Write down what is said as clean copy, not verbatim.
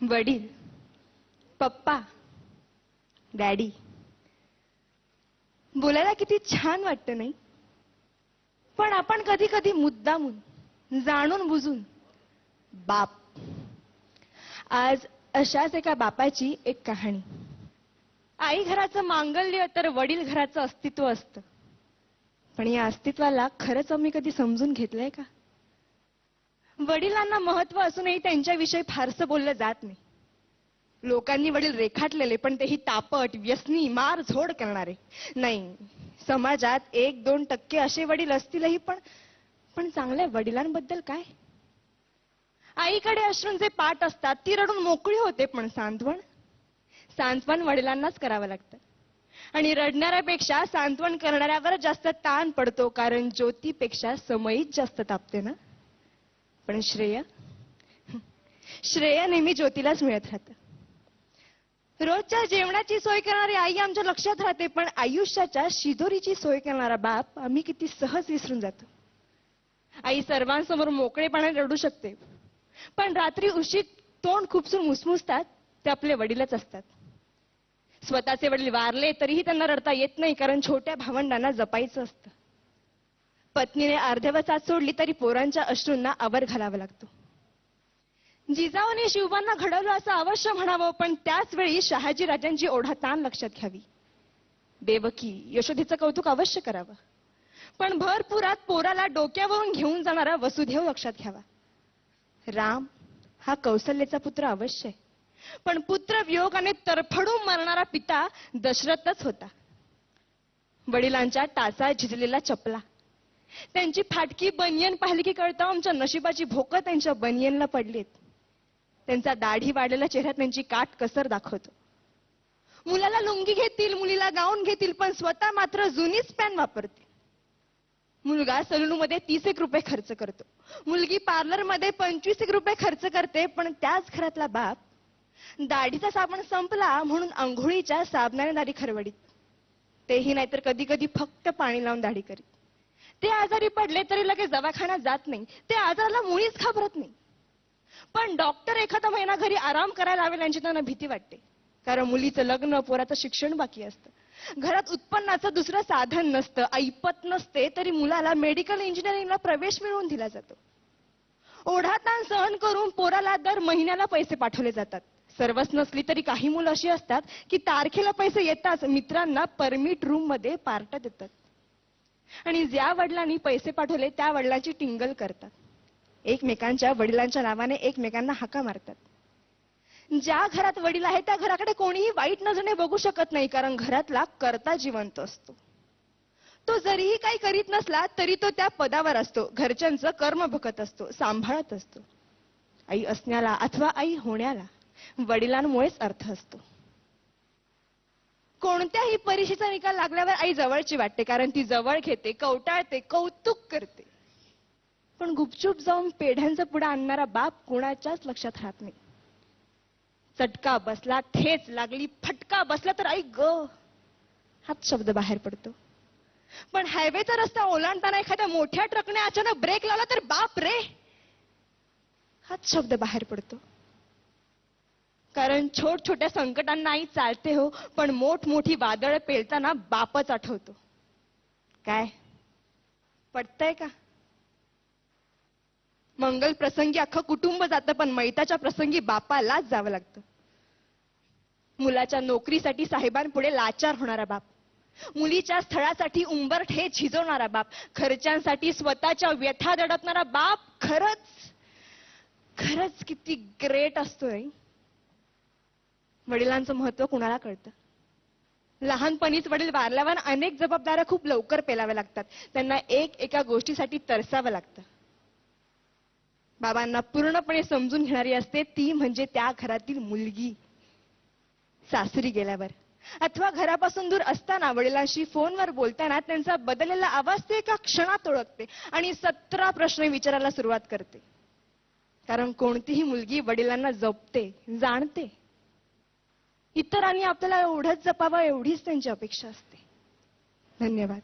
वडील, पप्पा, डॅडी बोलायला किती छान वाटतं नाही? पण आपण कधी कधी मुद्दामून जाणून बुजून बाप. आज अशाच एका बापाची एक कहाणी. आई घराचं मांगल्य तर वडील घराचं अस्तित्व असतं. पण या अस्तित्वाला खरंच आम्ही कधी समजून घेतलंय का? वडिलांना महत्व असूनही त्यांच्याविषयी फारसं बोललं जात नाही. लोकांनी वडील रेखाटलेले, पण तेही तापट, व्यसनी, मार झोड करणारे. नाही, समाजात 1-2% असे वडील असतीलही, पण चांगल्या वडिलांबद्दल काय? आईकडे अश्रूंचे पाट असतात, ती रडून मोकळी होते, पण सांत्वन वडिलांनाच करावं लागतं. आणि रडणाऱ्यापेक्षा सांत्वन करणाऱ्यावर जास्त ताण पडतो, कारण ज्योतीपेक्षा समईच जास्त तापते ना. पण श्रेय नेहमी ज्योतीलाच मिळत राहतं. रोजच्या जेवणाची सोय करणारी आई आमच्या लक्षात राहते, पण आयुष्याच्या शिदोरीची सोय करणारा बाप आम्ही किती सहज विसरून जातो. आई सर्वांसमोर मोकळेपणाने रडू शकते, पण रात्री उशीत तोंड खुपसून मुसमुसतात ते आपले वडीलच असतात. स्वतःचे वडील वारले तरीही त्यांना रडता येत नाही, कारण छोट्या भावंडांना जपायचं असतं. पत्नीने अर्ध्यावर साथ सोडली तरी पोरांच्या अश्रूंना आवर घालावा लागतो. जिजाऊने शिवबांना घडवलं असं अवश्य म्हणावं, पण त्याच वेळी शहाजी राजांची ओढाताण लक्षात घ्यावी. देवकी, यशोदेचं कौतुक अवश्य करावं, पण भरपुरात पोराला डोक्यावरून घेऊन जाणारा वसुदेव लक्षात घ्यावा. राम हा कौशल्याचा पुत्र अवश्य आहे, पण पुत्र वियोगाने तरफडून मरणारा पिता दशरथच होता. वडिलांच्या टाचा झिजलेला चपला, त्यांची फाटकी बनियन पाहिली की कळतं आमच्या नशिबाची भोकं त्यांच्या बनियनला पडलीत. त्यांचा दाढी वाढलेला चेहरा त्यांची काट कसर दाखवतो. मुलाला लुंगी घेतील, मुलीला गाऊन घेतील, पण स्वतः मात्र जुनीच पॅन वापरतील. मुलगा सलूनमध्ये 30 रुपये खर्च करतो, मुलगी पार्लरमध्ये 25 रुपये खर्च करते, पण त्याच घरातला बाप दाढीचा साबण संपला म्हणून अंघोळीच्या साबणाने दाढी खरवडीत. तेही नाहीतर कधी कधी फक्त पाणी लावून दाढी करीत. ते आजारी पडले तरी लगेच दवाखान्यात जात नाही, ते आजाराला मुळीच घाबरत नाही. पण डॉक्टर एखादा महिना घरी आराम करायला लावेल यांची त्यांना भीती वाटते, कारण मुलीचं लग्न, पोराचं शिक्षण बाकी असतं. घरात उत्पन्नाचं दुसरं साधन नसतं, ऐपत नसते, तरी मुलाला मेडिकल इंजिनिअरिंगला प्रवेश मिळवून दिला जातो. ओढाताण सहन करून पोराला दर महिन्याला पैसे पाठवले जातात. सर्वच नसली तरी काही मुलं अशी असतात की तारखेला पैसे येताच मित्रांना परमिट रूम मध्ये पार्ट देतात, आणि ज्या वडिलांनी पैसे पाठवले त्या वडिलांची टिंगल करतात. एकमेकांच्या वडिलांच्या नावाने एकमेकांना हाका मारतात. ज्या घरात वडील आहे त्या घराकडे कोणीही वाईट नजरेने बघू शकत नाही, कारण घरातला कर्ता जिवंत असतो. तो जरीही काही करीत नसला तरी तो त्या पदावर असतो, घरच्यांचं कर्म बघत असतो, सांभाळत असतो. आई असण्याला अथवा आई होण्याला वडिलांमुळेच अर्थ असतो. कोणत्याही परीक्षेचा निकाल लागल्यावर आई जवळची वाटते, कारण ती जवळ घेते, कवटाळते, कौतुक करते. पण गुपचूप जाऊन पेढ्यांचा पुडा आणणारा बाप कोणाच्याच लक्षात राहत नाही. चटका बसला, ठेच लागली, फटका बसला तर आई ग हाच शब्द बाहेर पडतो. पण हायवेचा रस्ता ओलांडताना एखाद्या मोठ्या ट्रकने अचानक ब्रेक लावला तर बाप रे हाच शब्द बाहेर पडतो. कारण छोट्या संकटांना आई चालते हो, पण मोठी वादळ पेलताना बापच आठवतो. काय पटतंय का? मंगल प्रसंगी अख्खं कुटुंब जातं, पण मैताच्या प्रसंगी बापालाच जावं लागतं. मुलाच्या नोकरीसाठी साहेबांपुढे लाचार होणारा बाप, मुलीच्या स्थळासाठी उंबरठे झिजवणारा बाप, खर्चांसाठी स्वतःच्या व्यथा दडपणारा बाप खरंच किती ग्रेट असतोय. वडिलांचं महत्व कुणाला कळतं? लहानपणीच वडील वारल्यावर अनेक जबाबदाऱ्या खूप लवकर पेलाव्या लागतात. त्यांना एका गोष्टीसाठी तरसावं लागतं. बाबांना पूर्णपणे समजून घेणारी असते ती म्हणजे त्या घरातील मुलगी. सासरी गेल्यावर अथवा घरापासून दूर असताना वडिलांशी फोनवर बोलताना त्यांचा बदललेला आवाज ते एका क्षणात ओळखते आणि 17 प्रश्न विचारायला सुरुवात करते. कारण कोणतीही मुलगी वडिलांना जपते, जाणते. इतरांनी आपल्याला एवढंच जपावं एवढीच त्यांची अपेक्षा असते. धन्यवाद.